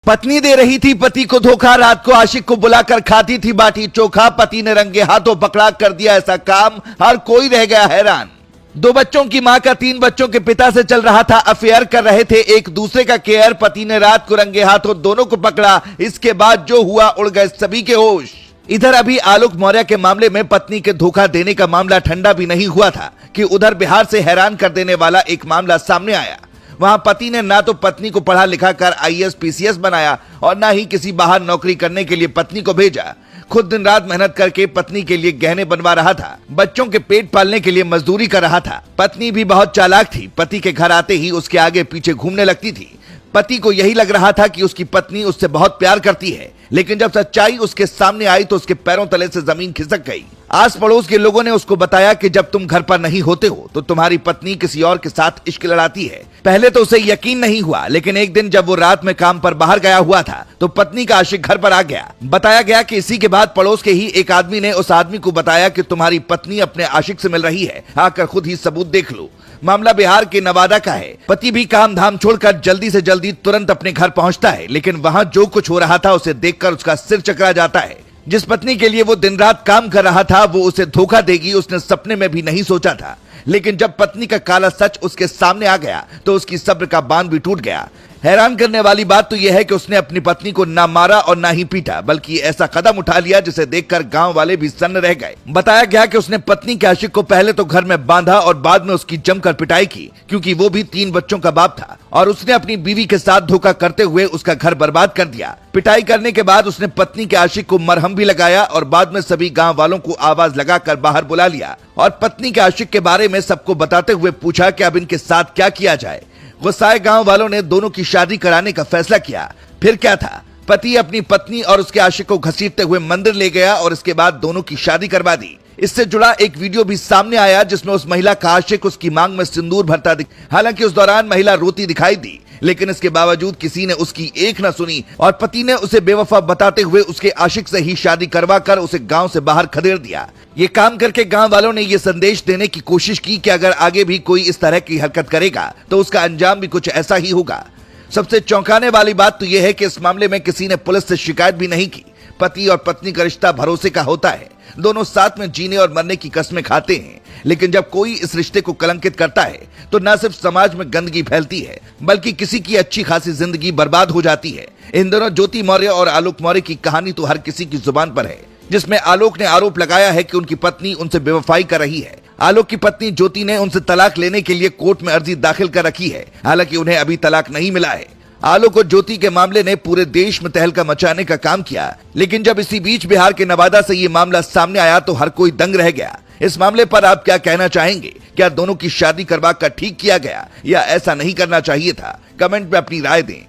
पत्नी दे रही थी पति को धोखा, रात को आशिक को बुलाकर खाती थी बाटी चोखा। पति ने रंगे हाथों पकड़ा कर दिया ऐसा काम, हर कोई रह गया हैरान। 2 बच्चों की मां का 3 बच्चों के पिता से चल रहा था अफेयर, कर रहे थे एक दूसरे का केयर। पति ने रात को रंगे हाथों दोनों को पकड़ा, इसके बाद जो हुआ उड़ गए सभी के होश। इधर अभी आलोक मौर्य के मामले में पत्नी के धोखा देने का मामला ठंडा भी नहीं हुआ था कि उधर बिहार से हैरान कर देने वाला एक मामला सामने आया। वहां पति ने ना तो पत्नी को पढ़ा लिखा कर आईएएस पीसीएस बनाया और ना ही किसी बाहर नौकरी करने के लिए पत्नी को भेजा। खुद दिन रात मेहनत करके पत्नी के लिए गहने बनवा रहा था, बच्चों के पेट पालने के लिए मजदूरी कर रहा था। पत्नी भी बहुत चालाक थी, पति के घर आते ही उसके आगे पीछे घूमने लगती थी। पति को यही लग रहा था कि उसकी पत्नी उससे बहुत प्यार करती है, लेकिन जब सच्चाई उसके सामने आई तो उसके पैरों तले से जमीन खिसक गई। आस पड़ोस के लोगों ने उसको बताया कि जब तुम घर पर नहीं होते हो तो तुम्हारी पत्नी किसी और के साथ इश्क लड़ाती है। पहले तो उसे यकीन नहीं हुआ, लेकिन एक दिन जब वो रात में काम पर बाहर गया हुआ था तो पत्नी का आशिक घर पर आ गया। बताया गया कि इसी के बाद पड़ोस के ही एक आदमी ने उस आदमी को बताया कि तुम्हारी पत्नी अपने आशिक से मिल रही है, आकर खुद ही सबूत देख लो। मामला बिहार के नवादा का है। पति भी काम धाम छोड़कर जल्दी से जल्दी तुरंत अपने घर पहुंचता है, लेकिन वहां जो कुछ हो रहा था उसे देखकर उसका सिर चकरा जाता है। जिस पत्नी के लिए वो दिन रात काम कर रहा था वो उसे धोखा देगी उसने सपने में भी नहीं सोचा था। लेकिन जब पत्नी का काला सच उसके सामने आ गया तो उसकी सब्र का बांध भी टूट गया। हैरान करने वाली बात तो यह है कि उसने अपनी पत्नी को ना मारा और ना ही पीटा, बल्कि ऐसा कदम उठा लिया जिसे देखकर गांव वाले भी सन्न रह गए। बताया गया कि उसने पत्नी के आशिक को पहले तो घर में बांधा और बाद में उसकी जमकर पिटाई की, क्योंकि वो भी 3 बच्चों का बाप था और उसने अपनी बीवी के साथ धोखा करते हुए उसका घर बर्बाद कर दिया। पिटाई करने के बाद उसने पत्नी के आशिक को मरहम भी लगाया और बाद में सभी गाँव वालों को आवाज लगाकर बाहर बुला लिया और पत्नी के आशिक के बारे में सबको बताते हुए पूछा कि अब इनके साथ क्या किया जाए। गुस्साए गांव वालों ने दोनों की शादी कराने का फैसला किया। फिर क्या था, पति अपनी पत्नी और उसके आशिक को घसीटते हुए मंदिर ले गया और इसके बाद दोनों की शादी करवा दी। इससे जुड़ा एक वीडियो भी सामने आया जिसमें उस महिला का आशिक उसकी मांग में सिंदूर भरता हालांकि उस दौरान महिला रोती दिखाई दी, लेकिन इसके बावजूद किसी ने उसकी एक न सुनी और पति ने उसे बेवफा बताते हुए उसके आशिक से ही शादी करवा कर उसे गांव से बाहर खदेड़ दिया। ये काम करके गांव वालों ने ये संदेश देने की कोशिश की कि अगर आगे भी कोई इस तरह की हरकत करेगा तो उसका अंजाम भी कुछ ऐसा ही होगा। सबसे चौंकाने वाली बात तो यह है कि इस मामले में किसी ने पुलिस से शिकायत भी नहीं की। पति और पत्नी का रिश्ता भरोसे का होता है, दोनों साथ में जीने और मरने की कस्में खाते हैं, लेकिन जब कोई इस रिश्ते को कलंकित करता है तो न सिर्फ समाज में गंदगी फैलती है बल्कि किसी की अच्छी खासी जिंदगी बर्बाद हो जाती है। इन दोनों ज्योति मौर्य और आलोक मौर्य की कहानी तो हर किसी की जुबान पर है, जिसमें आलोक ने आरोप लगाया है कि उनकी पत्नी उनसे बेवफाई कर रही है। आलोक की पत्नी ज्योति ने उनसे तलाक लेने के लिए कोर्ट में अर्जी दाखिल कर रखी है, हालांकि उन्हें अभी तलाक नहीं मिला है। आलोक और ज्योति के मामले ने पूरे देश में तहलका मचाने का काम किया, लेकिन जब इसी बीच बिहार के नवादा से ये मामला सामने आया तो हर कोई दंग रह गया। इस मामले पर आप क्या कहना चाहेंगे? क्या दोनों की शादी करवा कर ठीक किया गया या ऐसा नहीं करना चाहिए था? कमेंट में अपनी राय दें।